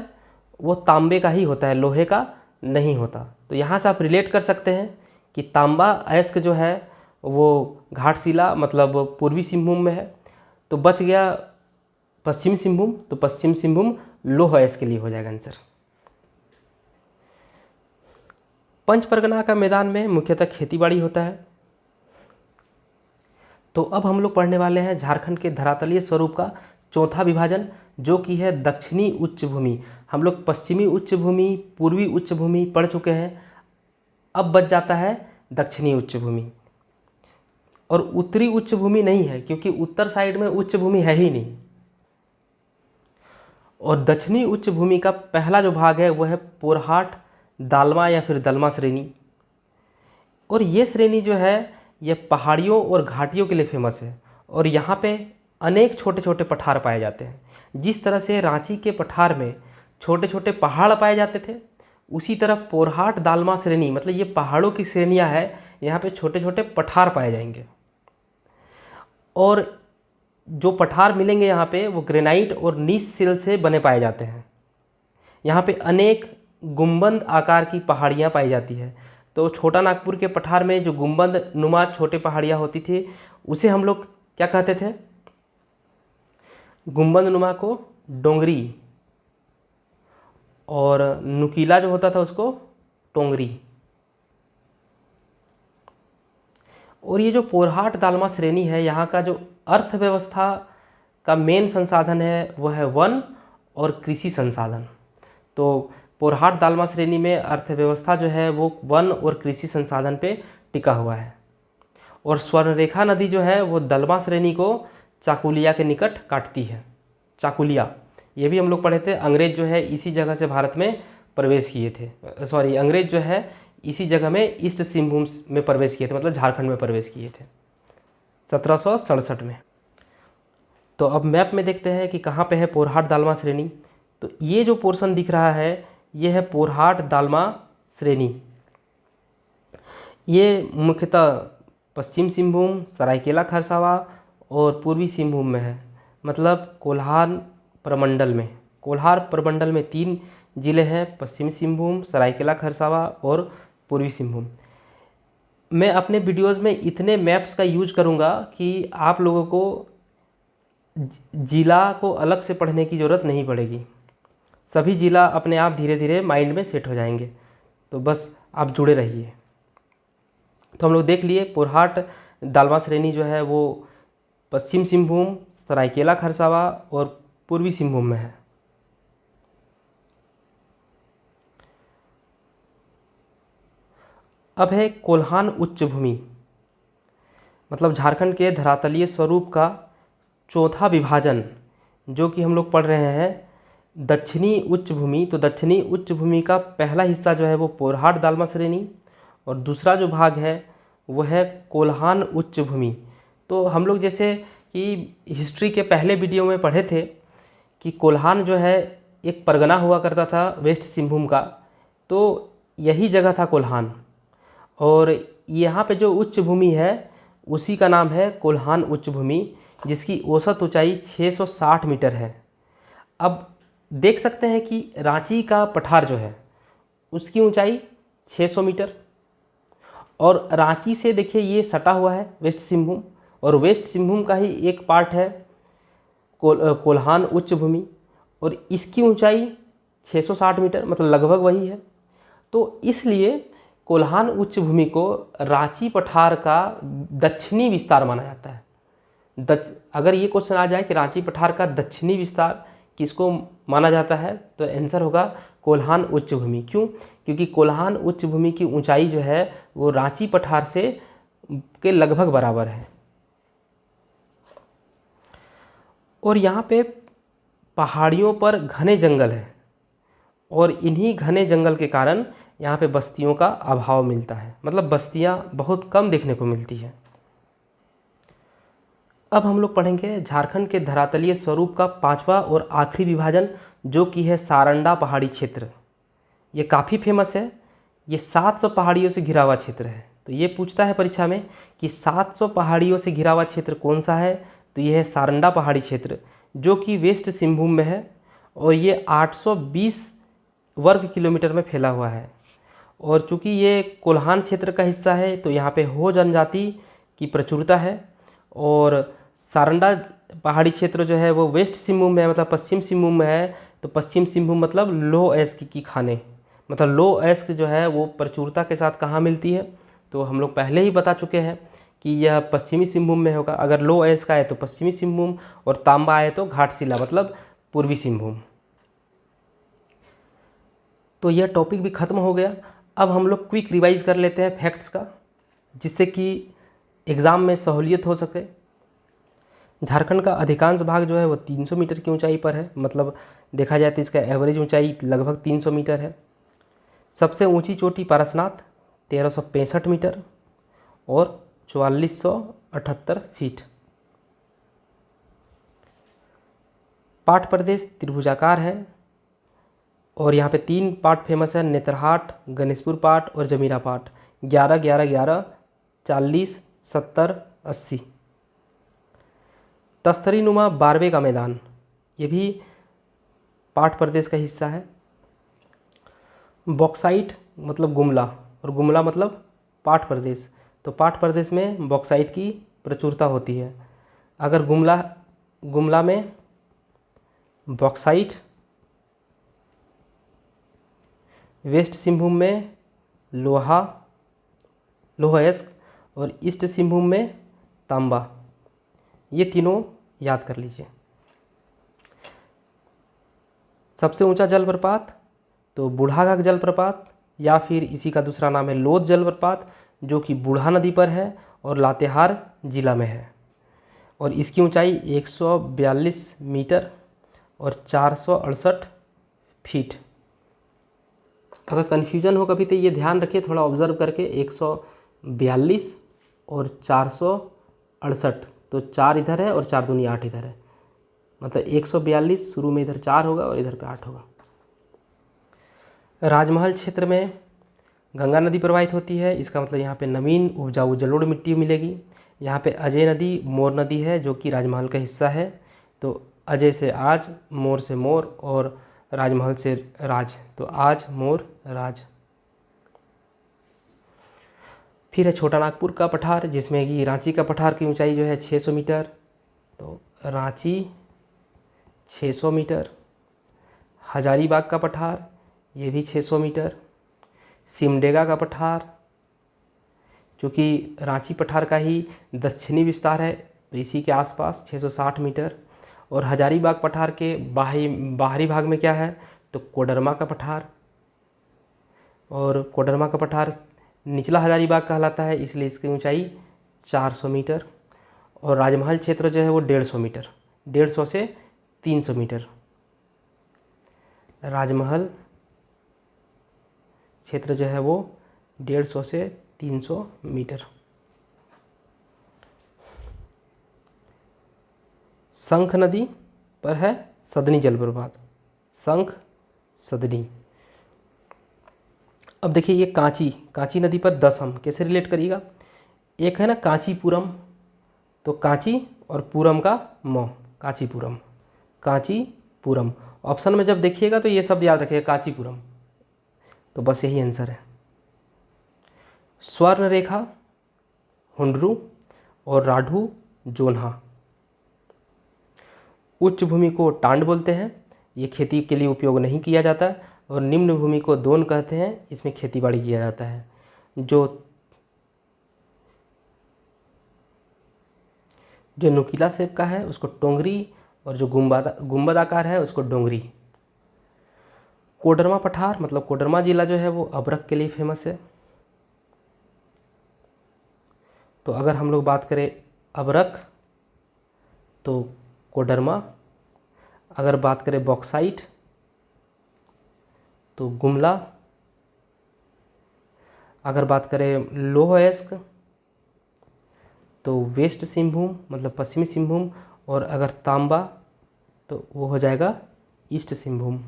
वो तांबे का ही होता है, लोहे का नहीं होता। तो यहाँ से आप रिलेट कर सकते हैं कि तांबा अयस्क जो है वो घाटशिला मतलब पूर्वी सिंहभूम में है। तो बच गया पश्चिम सिंहभूम, तो पश्चिम सिंहभूम लोह अयस्क के लिए हो जाएगा आंसर। पंच परगना का मैदान में मुख्यतः खेतीबाड़ी होता है। तो अब हम लोग पढ़ने वाले हैं झारखंड के धरातलीय स्वरूप का चौथा विभाजन, जो कि है दक्षिणी उच्च भूमि। हम लोग पश्चिमी उच्च भूमि, पूर्वी उच्च भूमि पढ़ चुके हैं। अब बच जाता है दक्षिणी उच्च भूमि, और उत्तरी उच्च भूमि नहीं है क्योंकि उत्तर साइड में उच्च भूमि है ही नहीं। और दक्षिणी उच्च भूमि का पहला जो भाग है वह है पोरहाट दालमा या फिर दलमा श्रेणी। और ये श्रेणी जो है ये पहाड़ियों और घाटियों के लिए फेमस है, और यहाँ पे अनेक छोटे छोटे पठार पाए जाते हैं। जिस तरह से रांची के पठार में छोटे छोटे पहाड़ पाए जाते थे, उसी तरह पोरहाट दालमा श्रेणी मतलब ये पहाड़ों की श्रेणियाँ है, यहाँ पे छोटे छोटे पठार पाए जाएंगे। और जो पठार मिलेंगे यहाँ पे वो ग्रेनाइट और नीस सिल से बने पाए जाते हैं। यहाँ पे अनेक गुंबद आकार की पहाड़ियाँ पाई जाती है। तो छोटा नागपुर के पठार में जो गुंबद नुमा छोटे पहाड़ियाँ होती थी उसे हम लोग क्या कहते थे? गुंबद नुमा को डोंगरी, और नुकीला जो होता था उसको टोंगरी। और ये जो पोरहाट दालमा श्रेणी है, यहाँ का जो अर्थव्यवस्था का मेन संसाधन है वो है वन और कृषि संसाधन। तो पोरहाट दालमा श्रेणी में अर्थव्यवस्था जो है वो वन और कृषि संसाधन पे टिका हुआ है। और स्वर्णरेखा नदी जो है वो दलमा श्रेणी को चाकुलिया के निकट काटती है। चाकुलिया, ये भी हम लोग पढ़े थे। अंग्रेज जो है इसी जगह से भारत में प्रवेश किए थे, अंग्रेज जो है इसी जगह में ईस्ट सिंहभूम में प्रवेश किए थे, मतलब झारखंड में प्रवेश किए थे 1767 में। तो अब मैप में देखते हैं कि कहाँ पे है पोरहाट दालमा श्रेणी। तो ये जो पोर्शन दिख रहा है ये है पोरहाट दालमा श्रेणी। ये मुख्यतः पश्चिम सिंहभूम, सरायकेला खरसावा और पूर्वी सिंहभूम में है, मतलब कोल्हार प्रमंडल में। कोल्हार प्रमंडल में 3 जिले हैं, पश्चिमी सिंहभूम, सरायकेला खरसावा और पूर्वी सिंहभूम। मैं अपने वीडियोज़ में इतने मैप्स का यूज करूँगा कि आप लोगों को जिला को अलग से पढ़ने की ज़रूरत नहीं पड़ेगी। सभी जिला अपने आप धीरे धीरे माइंड में सेट हो जाएंगे। तो बस आप जुड़े रहिए। तो हम लोग देख लिए पोरहाट दालमा श्रेणी जो है वो पश्चिम सिंहभूम, सरायकेला खरसावा और पूर्वी सिंहभूम में है। अब है कोल्हान उच्च भूमि, मतलब झारखंड के धरातलीय स्वरूप का चौथा विभाजन, जो कि हम लोग पढ़ रहे हैं दक्षिणी उच्च भूमि। तो दक्षिणी उच्च भूमि का पहला हिस्सा जो है वो पोरहाट दालमा श्रेणी और दूसरा जो भाग है वो है कोल्हान उच्च भूमि। तो हम लोग जैसे कि हिस्ट्री के पहले वीडियो में पढ़े थे कि कोल्हान जो है एक परगना हुआ करता था वेस्ट सिंहभूम का, तो यही जगह था कोल्हान। और यहाँ पे जो उच्च भूमि है उसी का नाम है कोल्हान उच्च भूमि, जिसकी औसत ऊंचाई 660 मीटर है। अब देख सकते हैं कि रांची का पठार जो है उसकी ऊंचाई 600 मीटर, और रांची से देखिए ये सटा हुआ है वेस्ट सिंहभूम, और वेस्ट सिंहभूम का ही एक पार्ट है कोल्हान उच्च भूमि, और इसकी ऊंचाई 660 मीटर, मतलब लगभग वही है। तो इसलिए कोल्हान उच्च भूमि को रांची पठार का दक्षिणी विस्तार माना जाता है। अगर ये क्वेश्चन आ जाए कि रांची पठार का दक्षिणी विस्तार किसको माना जाता है, तो आंसर होगा कोल्हान उच्च भूमि। क्यों? क्योंकि कोल्हान उच्च भूमि की ऊंचाई जो है वो रांची पठार से के लगभग बराबर है। और यहाँ पे पहाड़ियों पर घने जंगल है, और इन्हीं घने जंगल के कारण यहाँ पे बस्तियों का अभाव मिलता है, मतलब बस्तियाँ बहुत कम देखने को मिलती है। अब हम लोग पढ़ेंगे झारखंड के धरातलीय स्वरूप का 5वां और आखिरी विभाजन, जो कि है सारंडा पहाड़ी क्षेत्र। ये काफ़ी फेमस है। ये 700 पहाड़ियों से घिरा हुआ क्षेत्र है। तो ये पूछता है परीक्षा में कि 700 पहाड़ियों से घिरा हुआ क्षेत्र कौन सा है, तो ये है सारंडा पहाड़ी क्षेत्र, जो कि वेस्ट सिंहभूम में है, और ये 820 वर्ग किलोमीटर में फैला हुआ है। और चूँकि ये कोल्हान क्षेत्र का हिस्सा है तो यहाँ पे हो जनजाति की प्रचुरता है। और सारंडा पहाड़ी क्षेत्र जो है वो वेस्ट सिंहभूम में है, मतलब पश्चिम सिंहभूम में है। तो पश्चिम सिंहभूम मतलब लो एस्क की खाने, मतलब लो एस्क जो है वो प्रचुरता के साथ कहाँ मिलती है, तो हम लोग पहले ही बता चुके हैं कि यह पश्चिमी सिंहभूम में होगा। अगर लो एस्क आए तो पश्चिमी सिंहभूम, और तांबा आए तो घाटशिला मतलब पूर्वी सिंहभूम। तो यह टॉपिक भी ख़त्म हो गया। अब हम लोग क्विक रिवाइज कर लेते हैं फैक्ट्स का, जिससे कि एग्ज़ाम में सहूलियत हो सके। झारखंड का अधिकांश भाग जो है वो 300 मीटर की ऊंचाई पर है, मतलब देखा जाए तो इसका एवरेज ऊंचाई लगभग 300 मीटर है। सबसे ऊंची चोटी पारसनाथ 1365 मीटर और 4478 फीट। पाट प्रदेश त्रिभुजाकार है, और यहाँ पे 3 पाट फेमस है, नेतरहाट, गणेशपुर पाट और जमीरा पाट। 11, 11, 11, 40, 70, 80। तस्तरी नुमा बारवे का मैदान, ये भी पाट प्रदेश का हिस्सा है। बॉक्साइट मतलब गुमला, और गुमला मतलब पाट प्रदेश। तो पाट प्रदेश में बॉक्साइट की प्रचुरता होती है। अगर गुमला में बॉक्साइट, वेस्ट सिंहभूम में लोहा एस्क, और ईस्ट सिंहभूम में तांबा। ये तीनों याद कर लीजिए। सबसे ऊंचा जलप्रपात तो बूढ़ाघाघ जलप्रपात, या फिर इसी का दूसरा नाम है लोध जलप्रपात, जो कि बूढ़ा नदी पर है और लातेहार जिला में है। और इसकी ऊंचाई 142 मीटर और 468 फीट। अगर कन्फ्यूजन हो कभी तो ये ध्यान रखिए, थोड़ा ऑब्जर्व करके, 142 और 468, तो 4 इधर है और 4 दूनी 8 इधर है, मतलब 142 शुरू में इधर 4 होगा और इधर पे 8 होगा। राजमहल क्षेत्र में गंगा नदी प्रवाहित होती है, इसका मतलब यहाँ पे नवीन उपजाऊ जलोढ़ मिट्टी मिलेगी। यहाँ पे अजय नदी, मोर नदी है जो कि राजमहल का हिस्सा है। तो अजय से आज, मोर से मोर और राजमहल से राज, तो आज मोर राज। फिर है छोटा नागपुर का पठार, जिसमें कि रांची का पठार की ऊंचाई जो है 600 मीटर, तो रांची 600 मीटर। हजारीबाग का पठार, ये भी 600 मीटर। सिमडेगा का पठार, चूँकि रांची पठार का ही दक्षिणी विस्तार है तो इसी के आसपास 660 मीटर। और हजारीबाग पठार के बाहरी भाग में क्या है, तो कोडरमा का पठार, और कोडरमा का पठार निचला हजारीबाग कहलाता है, इसलिए इसकी ऊंचाई 400 मीटर। और राजमहल क्षेत्र जो है वो 150 मीटर, 150 से 300 मीटर राजमहल क्षेत्र जो है वो 150 से 300 मीटर। शंख नदी पर है सदनी जलप्रपात, शंख सदनी। अब देखिए ये कांची नदी पर दसम कैसे रिलेट करिएगा। एक है ना कांचीपुरम, तो कांची और पूरम का म, कांचीपुरम। ऑप्शन में जब देखिएगा तो ये शब्द याद रखिएगा, कांचीपुरम, तो बस यही आंसर है। स्वर्ण रेखा हुंडरू और राढ़ू जोन्हा। उच्च भूमि को टांड बोलते हैं, ये खेती के लिए उपयोग नहीं किया जाता। और निम्न भूमि को दोन कहते हैं, इसमें खेतीबाड़ी किया जाता है। जो नुकीला शेप का है उसको टोंगरी, और जो गुंबद आकार है उसको डोंगरी। कोडरमा पठार, मतलब कोडरमा जिला जो है वो अबरख के लिए फेमस है। तो अगर हम लोग बात करें अबरख तो कोडरमा, अगर बात करें बॉक्साइट तो गुमला, अगर बात करें लौह अयस्क तो वेस्ट सिंहभूम मतलब पश्चिमी सिंहभूम, और अगर तांबा तो वो हो जाएगा ईस्ट सिंहभूम।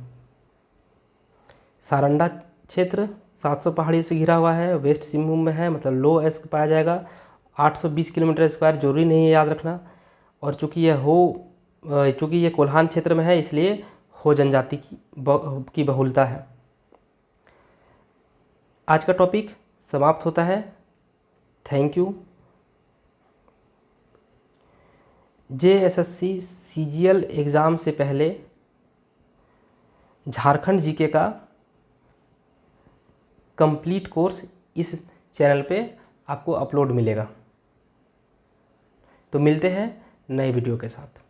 सारंडा क्षेत्र 700 पहाड़ियों से घिरा हुआ है, वेस्ट सिंहभूम में है, मतलब लौह अयस्क पाया जाएगा। 820 किलोमीटर स्क्वायर, जरूरी नहीं है याद रखना। और चूँकि ये कोल्हान क्षेत्र में है इसलिए हो जनजाति की बहुलता है। आज का टॉपिक समाप्त होता है। Thank you. JSSC CGL exam से पहले झारखंड जीके का कंप्लीट कोर्स इस चैनल पे आपको अपलोड मिलेगा। तो मिलते हैं नए वीडियो के साथ।